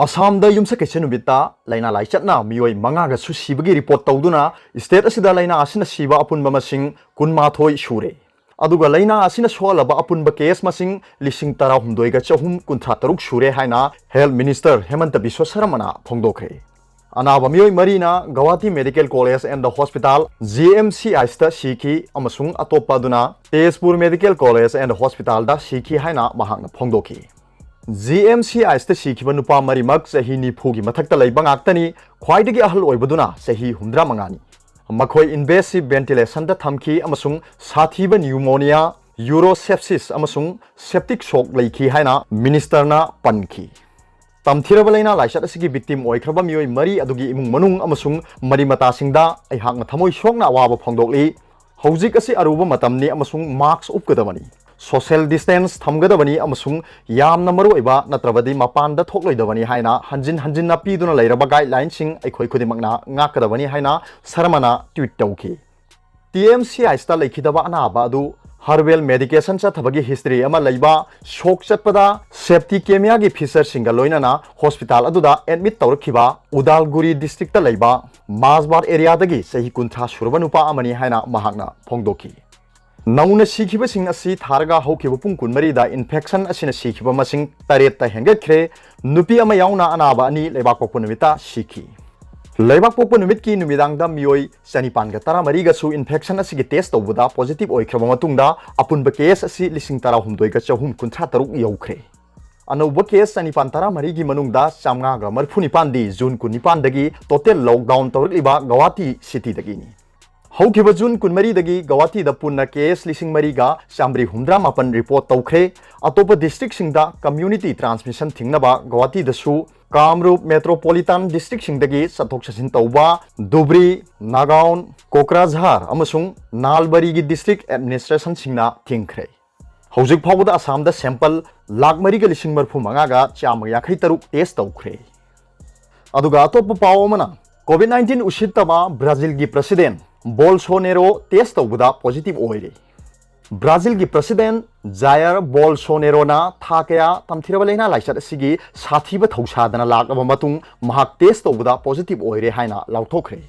ꯑꯁꯥꯝꯗ ꯌꯨꯝꯁꯀꯩꯁ ꯅꯨꯃꯤꯠꯇ ꯂꯩꯅꯥ ꯂꯥꯏꯆꯠꯅ ꯃꯤꯑꯣꯏ ꯃꯉꯥꯒꯁꯨ ꯁꯤꯕꯒꯤ ꯔꯤꯄꯣꯔꯠ ꯇꯧꯗꯨꯅ ꯁ꯭ꯇꯦꯠ ꯑꯁꯤꯗ ꯂꯩꯅꯥ ꯑꯁꯤꯅ ꯁꯤꯕ ꯑꯄꯨꯟꯕ ꯃꯁꯤꯡ 12 ꯁꯨꯔꯦ꯫ ꯑꯗꯨꯒ ꯂꯩꯅꯥ ꯑꯁꯤꯅ ꯁꯣꯛꯍꯜꯂꯕ ꯑꯄꯨꯟꯕ ꯀꯦꯁ ꯃꯁꯤꯡ 19,336 ꯁꯨꯔꯦ ꯍꯥꯏꯅ ꯍꯦꯜꯊ ꯃꯤꯅꯤꯁꯇꯔ ꯍꯦꯃꯟꯇ ꯕꯤꯁ꯭ꯋ ꯁꯔꯃꯅ ꯐꯣꯡꯗꯣꯛꯈ꯭ꯔꯦ꯫ ꯑꯅꯥꯕ ꯃꯤꯑꯣꯏ ꯃꯔꯤꯅ Guwahati medical college and hospital (GMCIꯁꯇ ꯁꯤꯈꯤ ꯑꯃꯁꯨꯡ ꯑꯇꯣꯞꯄ ꯑꯗꯨꯅ ꯇꯦꯖꯄꯨꯔ ꯃꯦꯗꯤꯀꯦꯜ ꯀꯣꯂꯦꯖ ꯑꯦꯟꯗ ꯍꯣꯁꯄꯤꯇꯥꯜꯗ ꯁꯤꯈꯤ ꯍꯥꯏꯅ ꯃꯍꯥꯛꯅ ꯐꯣꯡꯗꯣꯛꯈꯤ꯫ GMCIꯁꯇ ꯁꯤꯈꯤꯕ ꯅꯨꯄꯥ ꯃꯔꯤꯃꯛ ꯆꯍꯤ 90ꯒꯤ ꯃꯊꯛꯇ ꯂꯩꯕ ꯉꯥꯛꯇꯅꯤ, ꯈ꯭ꯋꯥꯏꯗꯒꯤ ꯑꯍꯜ ꯑꯣꯏꯕꯗꯨꯅ ꯆꯍꯤ 65ꯅꯤ꯫ ꯃꯈꯣꯏ ꯏꯟꯚꯦꯁꯤꯚ ꯚꯦꯟꯇꯤꯂꯦꯁꯟꯗ ꯊꯝꯈꯤ ꯑꯃꯁꯨꯡ ꯁꯥꯊꯤꯕ ꯅ꯭ꯌꯨꯃꯣꯅꯤꯌꯥ, ꯌꯨꯔꯣꯁꯦꯞꯁꯤꯁ ꯑꯃꯁꯨꯡ ꯁꯦꯞꯇꯤꯛ ꯁꯣꯛ ꯂꯩꯈꯤ ꯍꯥꯏꯅ ꯃꯤꯅꯤꯁꯇꯔꯅ ꯄꯟꯈꯤ꯫ ꯇꯝꯊꯤꯔꯕ ꯂꯩꯅꯥ ꯂꯥꯏꯆꯠ ꯑꯁꯤꯒꯤ ꯚꯤꯛꯇꯤꯝ ꯑꯣꯏꯈ꯭ꯔꯕ ꯃꯤꯑꯣꯏ ꯃꯔꯤ ꯑꯗꯨꯒꯤ ꯏꯃꯨꯡ ꯃꯅꯨꯡ ꯑꯃꯁꯨꯡ ꯃꯔꯤ ꯃꯇꯥꯁꯤꯡꯗ ꯑꯩꯍꯥꯛꯅ ꯊꯃꯣꯏ ꯁꯣꯛꯅ ꯑꯋꯥꯕ ꯐꯣꯡꯗꯣꯛꯂꯤ꯫ ꯍꯧꯖꯤꯛ ꯑꯁꯤ ꯑꯔꯨꯕ ꯃꯇꯝꯅꯤ ꯑꯃꯁꯨꯡ ꯃꯥस्क ꯎꯞꯀꯗꯕꯅꯤ, ꯁꯣꯁꯤꯌꯦꯜ ꯗꯤꯁꯇꯦꯟꯁ ꯊꯝꯒꯗꯕꯅꯤ ꯑꯃꯁꯨꯡ ꯌꯥꯝꯅ ꯃꯔꯨꯑꯣꯏꯕ ꯅꯠꯇ꯭ꯔꯕꯗꯤ ꯃꯄꯥꯟꯗ ꯊꯣꯛꯂꯣꯏꯗꯕꯅꯤ ꯍꯥꯏꯅ ꯍꯟꯖꯤꯟ ꯍꯟꯖꯤꯟꯅ ꯄꯤꯗꯨꯅ ꯂꯩꯔꯕ ꯒꯥꯏꯗꯂꯥꯏꯟꯁꯤꯡ ꯑꯩꯈꯣꯏ ꯈꯨꯗꯤꯡꯃꯛꯅ ꯉꯥꯛꯀꯗꯕꯅꯤ ꯍꯥꯏꯅ ꯁꯔꯃꯅ ꯇ꯭ꯋꯤꯠ ꯇꯧꯈꯤ꯫ TMCIꯁꯇ ꯂꯩꯈꯤꯗꯕ ꯑꯅꯥꯕ ꯑꯗꯨ ꯍꯔꯕꯦꯜ ꯃꯦꯗꯤꯀꯦꯁꯟ ꯆꯠꯊꯕꯒꯤ ꯍꯤꯁꯇ꯭री ꯑꯃ ꯂꯩꯕ, ꯁꯣꯛ ꯆꯠꯄꯗ ꯁꯦꯞꯇꯤꯀꯦꯃꯤꯌꯥꯒꯤ ꯐꯤꯆꯔꯁꯤꯡꯒ ꯂꯣꯏꯅꯅ ꯍꯣꯁꯄꯤꯇꯥꯜ ꯑꯗꯨꯗ ꯑꯦꯗꯃꯤꯠ ꯇꯧꯔꯛꯈꯤꯕ उदालगुरी डिस्ट्रिक्ट लेबा माजबार एरियादगी सही 50 सुरबा नुपा अमनी हाइना महाकना फोंगदोखी। नौना सिखिबसिंग असि थारगा हौखिबा पुंग 12दा इन्फेक्शन असिना सिखिबा मसिंग 8 हेंगतख्रे। नुपी अमा याउना अनाबा अनि लेबाक पोक्पा नुमिता सिखि। लेबाक पोक्पा नुमितकी नुमिदांगदा मियोई 413गसु इन्फेक्शन असिगी टेस्ट तौबदा पॉजिटिव ओइख्रबा मतुंगदा अपुनबा केस असि 19,933 यौख्रे। अनौबा केस 413 की मनुंगदा 539 जून 19 टोटल लॉकडाउन तौरलिबा गुवाहाटी सिटी दगिनी। हौखिबा जून 19 दगी गुवाहाटी दा पुन्ना केस 3,938 रिपोर्ट तौख्रे। अतोपा डिस्ट्रिक्ट सिंगदा कम्युनिटी ट्रांसमिशन थिंगनबा गुवाहाटी दसु कामरूप मेट्रोपोलिटन डिस्ट्रिक्ट सिंगदगी सथोक ससिन तौबा धुबरी, नागाउन, कोकराझार अमसुंग नालबारी की डिस्ट्रिक्ट एडमिनिस्ट्रेशन सिंगना थिंगख्रे। हौजिक फाउबदा असमदा sample 1,35,553 test तौख्रे। अदुगा अतोप्पा पाव अमना कोविड-19 उसित्तबा ब्राजिल की प्रेसिडेंट बोल्सोनेरो टेस्ट तौबदा पॉजिटिव ओइरे। ब्राजिल की प्रेसिडेंट जायर बोल्सोनेरोना था कया तमथिरबा लैना लाइचत असिगी साथीबा थौसादना लाकबा मतुंग महाक टेस्ट तौबदा पॉजिटिव ओइरे हाइना लाउथोख्रे।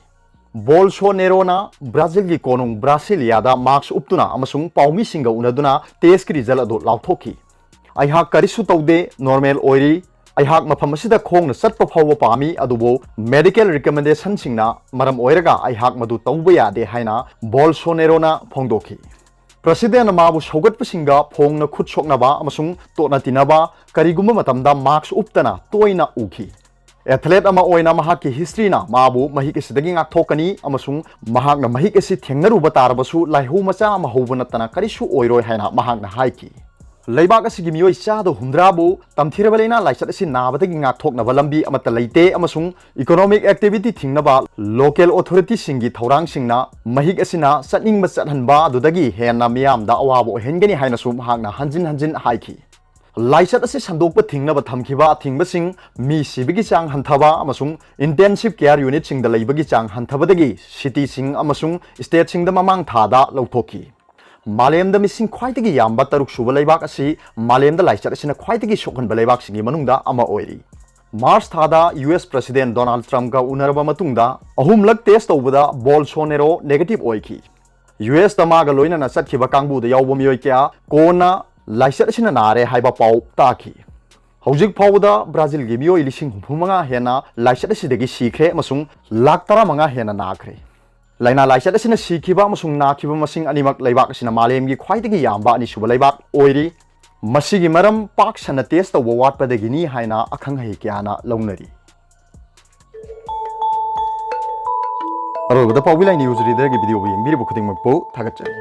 बोल्सोनेरोना ब्राजिल की कोनुंग ब्रासिलियादा मास्क उपतुना अमसुंग पाउमी सिंगा उनदुना टेस्ट की रिजल्ट अदु लाउथोखी। अइहाक करिसु तौदे, नॉर्मल ओइरी। अइहाक मफम असिदा खोंगना चटपा फावबा पामी अदुबो मेडिकल रिकमेंडेशन सिंगना मरम ओइरगा अइहाक मदु तौबा यादे हाइना बोल्सोनेरोना फोंगदोखी। प्रेसिडेंट माबु सौगटपसिंगा फोंगना खुद सोकनबा अमसुंग तोना तिनबा करिगुम्बा मतमदा मास्क उपतना तोइना उखी। एथलेट अमा ओइना महाकि हिस्ट्रीना माबु महिक असिदगी ngaktokani अमसुंग महाकना महिक असि थेंगनरुबा तारबसु लाइहौ मचा अमा हौबा नतना करिसु ओइरोय हाइना महाकना हाइकी। लेबाक असिगी मियोय चादो हुंद्राबु तमथिरबा लैना लाइचत असि नाबदगी ngaktokनबा लंबी अमता लैते अमसुंग इकोनॉमिक एक्टिविटी थिंगनबा लोकल अथॉरिटी सिंगी थौरांग सिंगना महिक असिना चटनिंगबा चटहनबा दुदगी हेना मियामदा अवाबो हेनगनी हाइनासु महाकना हंजिन हंजिन हाइकी। लाइचत असे संदोकपा थिंगनबा थमखिबा थिंगबसिंग मी सिबगी चांग हंथबा अमसुंग इंटेंसिव केयर यूनिट सिंगदा लैबगी चांग हंथबदगी सिटी सिंग अमसुंग स्टेट सिंगदा ममांग थादा लौथोकी। मालेमदा मिसिंग ख्वाइदगी यामबा 6 सुबा लैबाक असि मालेमदा लाइचत असिना ख्वाइदगी सोखनबा लैबाक सिंगी मनुंगदा अमा ओइरी। मार्च थादा यूएस प्रेसिडेंट डोनाल्ड ट्रम्प का उनरबा मतुंगदा अहुमलक टेस्ट तौबदा बोल्सोनेरो नेगेटिव ओइखी। यूएस तमागा लोइनना चटखिबा कांगबुदा यावबा मियोय क्या कोना लाइचत असिना नारे हाइबा पाउ ताखी। हौजिक फाउबदा ब्राजिल की मियोय 65 हेना लाइचत असिदगी सिख्रे अमसुंग 1,35,000 हेना नाख्रे। लाइना लाइचत असिना सिखिबा अमसुंग नाखिबा मसिंग अनिमक लैबाक असिना मालेमगी ख्वाइदगी यामबा अनिसुबा लैबाक ओइरी। मसिगी मरम पाक सना टेस्ट तौबा वाटपदगिनी हाइना अखंग है क्याना लौनरी। अरोगदा पाउबिलाइ न्यूज रीडर की वीडियो येंबिरिबु खुदिंगमकपु थागतचरी।